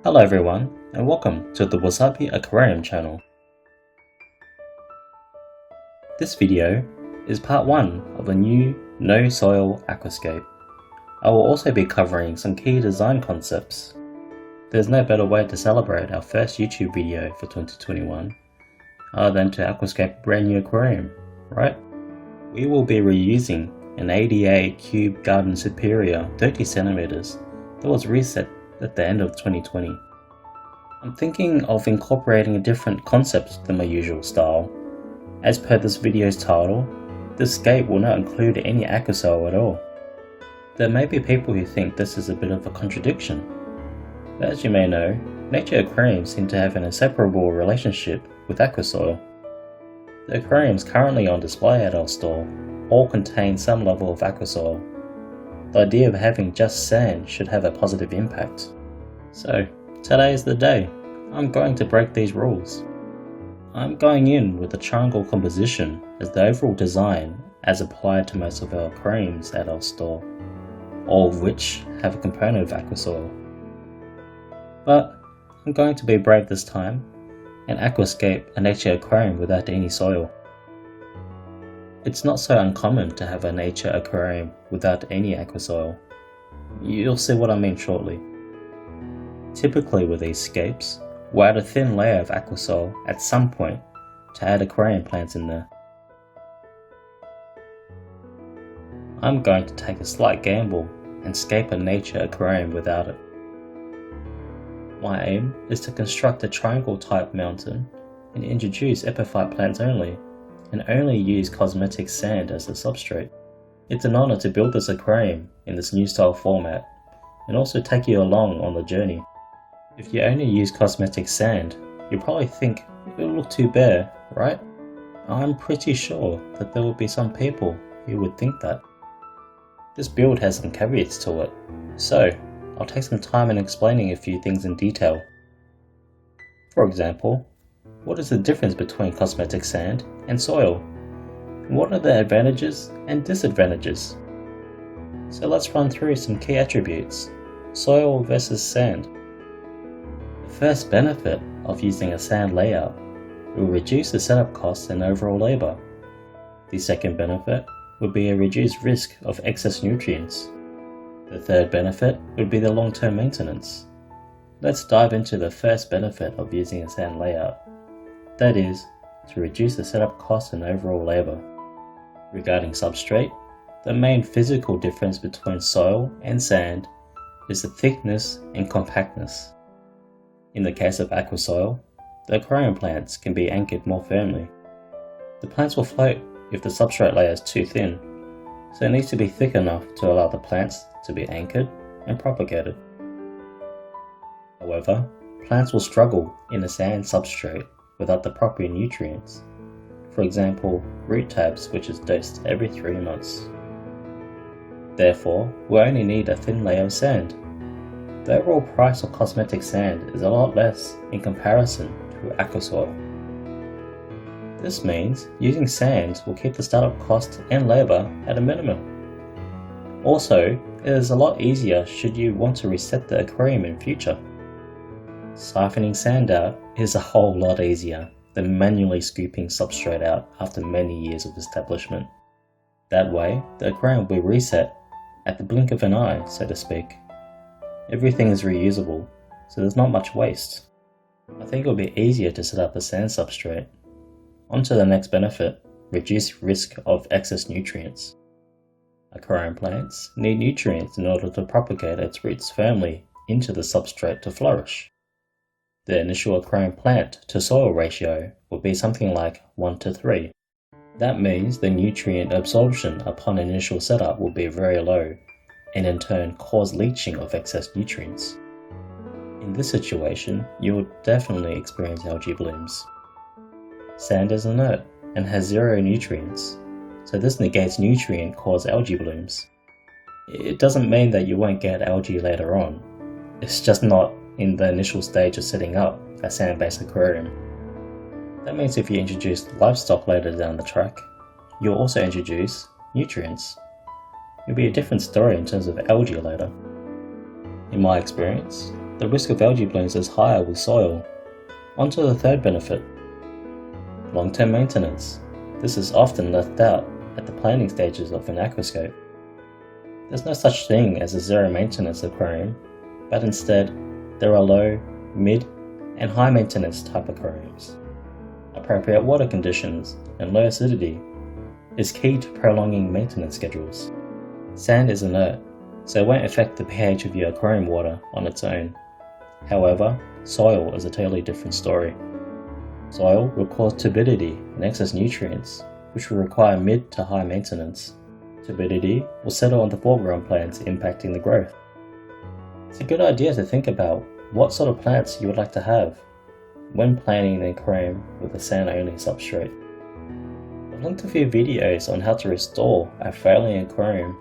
Hello everyone, and welcome to the Part①ADA Aquarium channel. This video is part 1 of a new no-soil aquascape. I will also be covering some key design concepts. There's no better way to celebrate our first YouTube video for 2021 other than to aquascape a brand new aquarium, right? We will be reusing an ADA Cube Garden Superior 30 centimeters that was reset at the end of 2020. I'm thinking of incorporating a different concept than my usual style. As per this video's title, this scape will not include any aquasoil at all. There may be people who think this is a bit of a contradiction, but as you may know, nature aquariums seem to have an inseparable relationship with aquasoil. The aquariums currently on display at our store all contain some level of aquasoil. The idea of having just sand should have a positive impact. So, today is the day. I'm going to break these rules. I'm going in with a triangle composition as the overall design as applied to most of our aquariums at our store, all of which have a component of aquasoil. But I'm going to be brave this time and aquascape a nature aquarium without any soil. It's not so uncommon to have a nature aquarium without any aquasoil. You'll see what I mean shortly. Typically with these scapes, we'll add a thin layer of aquasoil at some point to add aquarium plants in there. I'm going to take a slight gamble and scape a nature aquarium without it. My aim is to construct a triangle type mountain and introduce epiphyte plants only, and only use cosmetic sand as the substrate. It's an honor to build this aquarium in this new style format and also take you along on the journey. If you only use cosmetic sand, you'll probably think it'll look too bare, right? I'm pretty sure that there will be some people who would think that. This build has some caveats to it, so I'll take some time in explaining a few things in detail. For example, what is the difference between cosmetic sand and soil? And what are the advantages and disadvantages? So let's run through some key attributes. Soil versus sand. The first benefit of using a sand layout will reduce the setup costs and overall labor. The second benefit would be a reduced risk of excess nutrients. The third benefit would be the long-term maintenance. Let's dive into the first benefit of using a sand layout. That is, to reduce the setup costs and overall labor. Regarding substrate, the main physical difference between soil and sand is the thickness and compactness. In the case of aquasoil, the aquarium plants can be anchored more firmly. The plants will float if the substrate layer is too thin, so it needs to be thick enough to allow the plants to be anchored and propagated. However, plants will struggle in a sand substrate without the proper nutrients. For example, root tabs, which is dosed every 3 months. Therefore, we only need a thin layer of sand. The overall price of cosmetic sand is a lot less in comparison to aquasoil. This means using sand will keep the startup cost and labor at a minimum. Also, it is a lot easier should you want to reset the aquarium in future. Siphoning sand out is a whole lot easier than manually scooping substrate out after many years of establishment. That way, the aquarium will be reset at the blink of an eye, so to speak. Everything is reusable, so there's not much waste. I think it will be easier to set up a sand substrate. On to the next benefit, reduce risk of excess nutrients. Aquarium plants need nutrients in order to propagate its roots firmly into the substrate to flourish. The initial aquarium plant to soil ratio will be something like 1:3. That means the nutrient absorption upon initial setup will be very low, and in turn cause leaching of excess nutrients. In this situation, you will definitely experience algae blooms. Sand is inert and has 0 nutrients, so this negates nutrient-caused algae blooms. It doesn't mean that you won't get algae later on, it's just not in the initial stage of setting up a sand-based aquarium. That means if you introduce livestock later down the track, you'll also introduce nutrients. It'll be a different story in terms of algae later. In my experience, the risk of algae blooms is higher with soil. On to the third benefit. Long-term maintenance. This is often left out at the planning stages of an aquascape. There's no such thing as a zero-maintenance aquarium, but instead there are low, mid, and high-maintenance type aquariums. Appropriate water conditions and low acidity is key to prolonging maintenance schedules. Sand is inert, so it won't affect the pH of your aquarium water on its own. However, soil is a totally different story. Soil will cause turbidity and excess nutrients, which will require mid to high maintenance. Turbidity will settle on the foreground plants, impacting the growth. It's a good idea to think about what sort of plants you would like to have when planning an aquarium with a sand-only substrate. I've linked a few videos on how to restore a failing aquarium.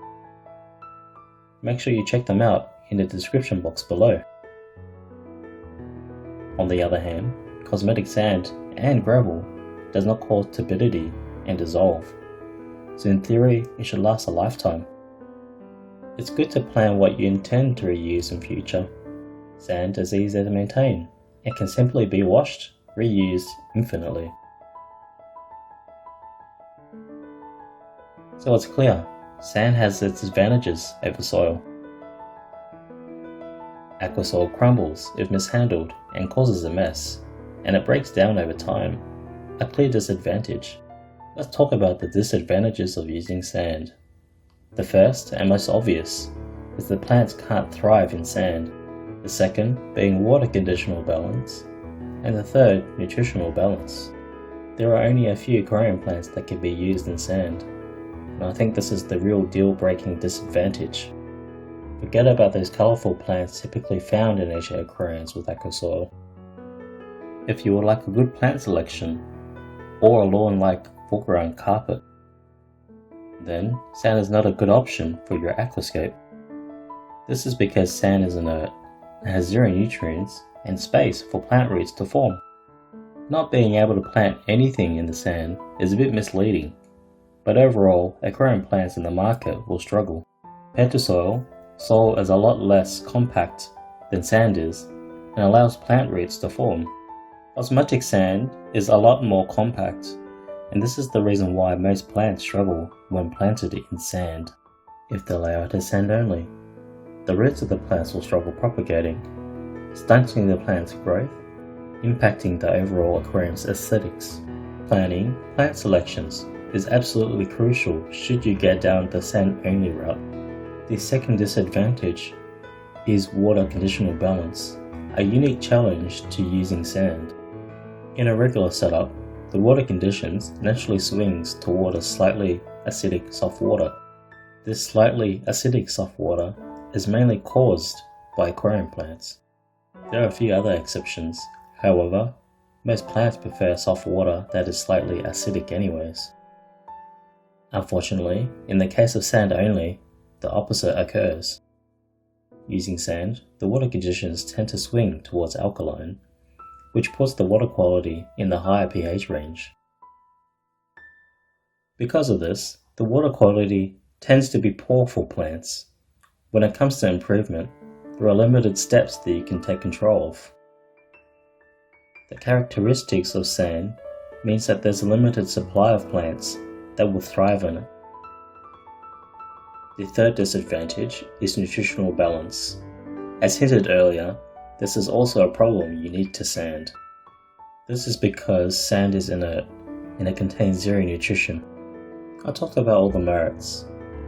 Make sure you check them out in the description box below. On the other hand, cosmetic sand and gravel does not cause turbidity and dissolve, so in theory it should last a lifetime. It's good to plan what you intend to reuse in future. Sand is easy to maintain and can simply be washed, reused infinitely. So it's clear, sand has its advantages over soil. Aquasoil crumbles if mishandled and causes a mess, and it breaks down over time, a clear disadvantage. Let's talk about the disadvantages of using sand. The first and most obvious is that plants can't thrive in sand, the second being water conditional balance, and the third nutritional balance. There are only a few aquarium plants that can be used in sand, and I think this is the real deal-breaking disadvantage. Forget about those colourful plants typically found in Asia aquariums with aquasoil. If you would like a good plant selection, or a lawn-like foreground carpet, then sand is not a good option for your aquascape. This is because sand is inert, and has zero nutrients and space for plant roots to form. Not being able to plant anything in the sand is a bit misleading, but overall, aquarium plants in the market will struggle. Compared to soil is a lot less compact than sand is and allows plant roots to form. Osmotic sand is a lot more compact, and this is the reason why most plants struggle when planted in sand. If the layout is sand only, the roots of the plants will struggle propagating, stunting the plant's growth, impacting the overall aquarium's aesthetics. Planning plant selections is absolutely crucial should you get down the sand-only route. The second disadvantage is water conditional balance, a unique challenge to using sand. In a regular setup, the water conditions naturally swings toward a slightly acidic soft water. This slightly acidic soft water is mainly caused by aquarium plants. There are a few other exceptions, however, most plants prefer soft water that is slightly acidic anyways. Unfortunately, in the case of sand only, the opposite occurs. Using sand, the water conditions tend to swing towards alkaline, which puts the water quality in the higher pH range. Because of this, the water quality tends to be poor for plants. When it comes to improvement, there are limited steps that you can take control of. The characteristics of sand means that there's a limited supply of plants that will thrive in it. The third disadvantage is nutritional balance. As hinted earlier, this is also a problem unique to sand. This is because sand is inert and it contains zero nutrition. I talked about all the merits.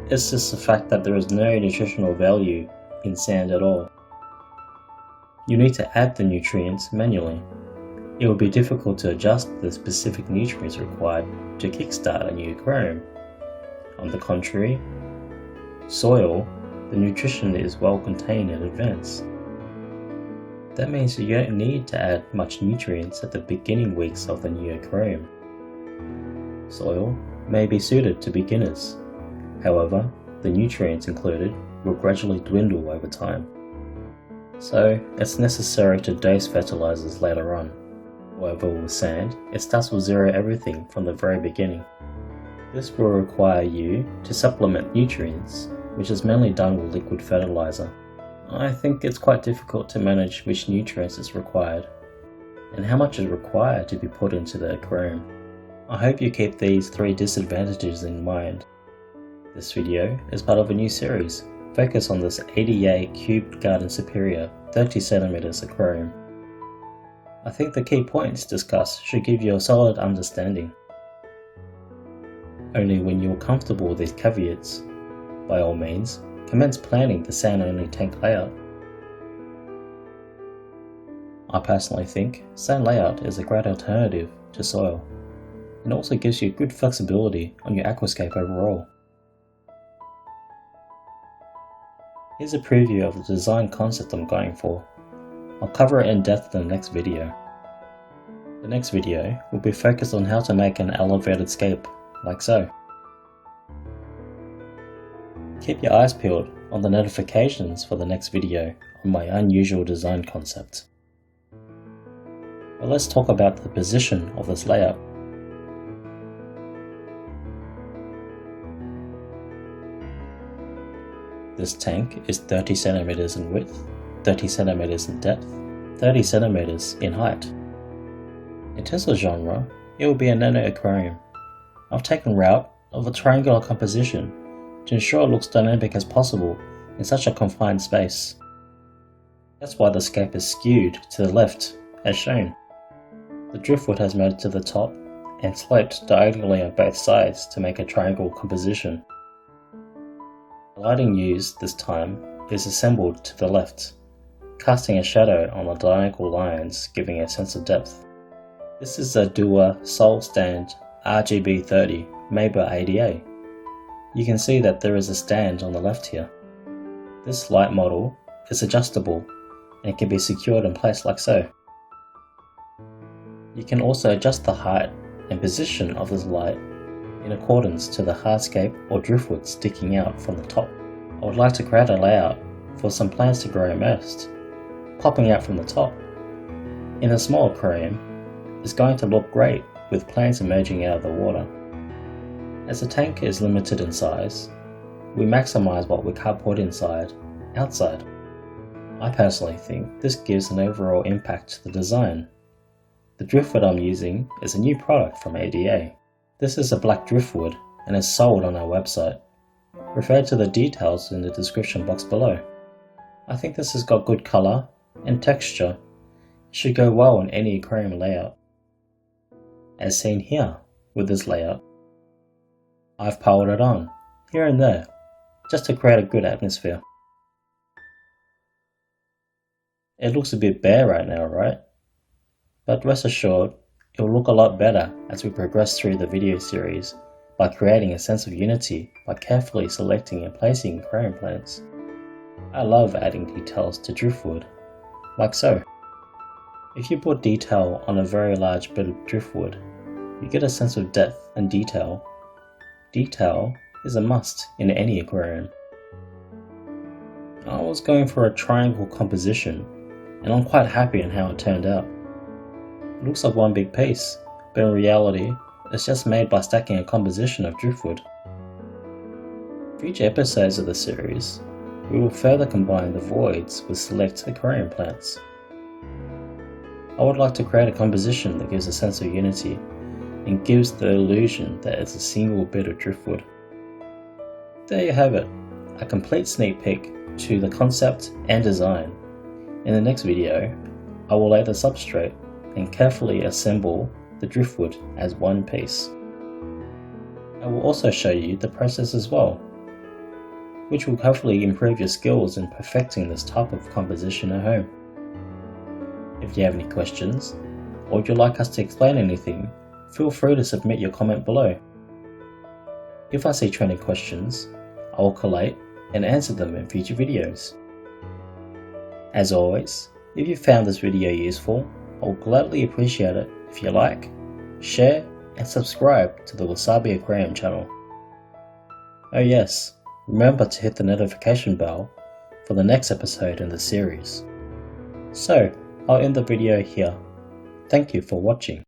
It's just the fact that there is no nutritional value in sand at all. You need to add the nutrients manually. It will be difficult to adjust the specific nutrients required to kickstart a new aquarium. On the contrary, soil, the nutrition is well contained in advance. That means you don't need to add much nutrients at the beginning weeks of the new aquarium. Soil may be suited to beginners. However, the nutrients included will gradually dwindle over time. So, it's necessary to dose fertilizers later on. However, with sand, it starts with zero everything from the very beginning. This will require you to supplement nutrients, which is mainly done with liquid fertilizer. I think it's quite difficult to manage which nutrients is required and how much is required to be put into the aquarium. I hope you keep these 3 disadvantages in mind. This video is part of a new series focused on this ADA Cubed Garden Superior 30cm aquarium. I think the key points discussed should give you a solid understanding. Only when you're comfortable with these caveats, by all means, commence planning the sand-only tank layout. I personally think sand layout is a great alternative to soil, and also gives you good flexibility on your aquascape overall. Here's a preview of the design concept I'm going for. I'll cover it in depth in the next video. The next video will be focused on how to make an elevated scape, like so. Keep your eyes peeled on the notifications for the next video on my unusual design concept. But let's talk about the position of this layout. This tank is 30 cm in width, 30 cm in depth, 30 cm in height. In terms of genre, it will be a nano aquarium. I've taken route of a triangular composition to ensure it looks dynamic as possible in such a confined space. That's why the scape is skewed to the left, as shown. The driftwood has moved to the top and sloped diagonally on both sides to make a triangle composition. The lighting used this time is assembled to the left, casting a shadow on the diagonal lines, giving a sense of depth. This is a Dua Sol Stand RGB 30 made by ADA. You can see that there is a stand on the left here. This light model is adjustable and can be secured in place like so. You can also adjust the height and position of this light in accordance to the hardscape or driftwood sticking out from the top. I would like to create a layout for some plants to grow immersed, popping out from the top. In a small aquarium, it's going to look great with plants emerging out of the water. As the tank is limited in size, we maximize what we can't put outside. I personally think this gives an overall impact to the design. The driftwood I'm using is a new product from ADA. This is a black driftwood and is sold on our website. Refer to the details in the description box below. I think this has got good colour and texture. It should go well in any aquarium layout. As seen here with this layout, I've piled it on, here and there, just to create a good atmosphere. It looks a bit bare right now, right? But rest assured, it will look a lot better as we progress through the video series by creating a sense of unity by carefully selecting and placing aquarium plants. I love adding details to driftwood, like so. If you put detail on a very large bit of driftwood, you get a sense of depth and detail. Detail is a must in any aquarium. I was going for a triangle composition, and I'm quite happy in how it turned out. It looks like one big piece, but in reality, it's just made by stacking a composition of driftwood. Future episodes of the series, we will further combine the voids with select aquarium plants. I would like to create a composition that gives a sense of unity and gives the illusion that it's a single bit of driftwood. There you have it, a complete sneak peek to the concept and design. In the next video, I will lay the substrate and carefully assemble the driftwood as one piece. I will also show you the process as well, which will hopefully improve your skills in perfecting this type of composition at home. If you have any questions, or would you like us to explain anything, feel free to submit your comment below. If I see trending questions, I will collate and answer them in future videos. As always, if you found this video useful, I will gladly appreciate it if you like, share and subscribe to the Wasabi Aquarium channel. Oh yes, remember to hit the notification bell for the next episode in the series. So, I'll end the video here. Thank you for watching.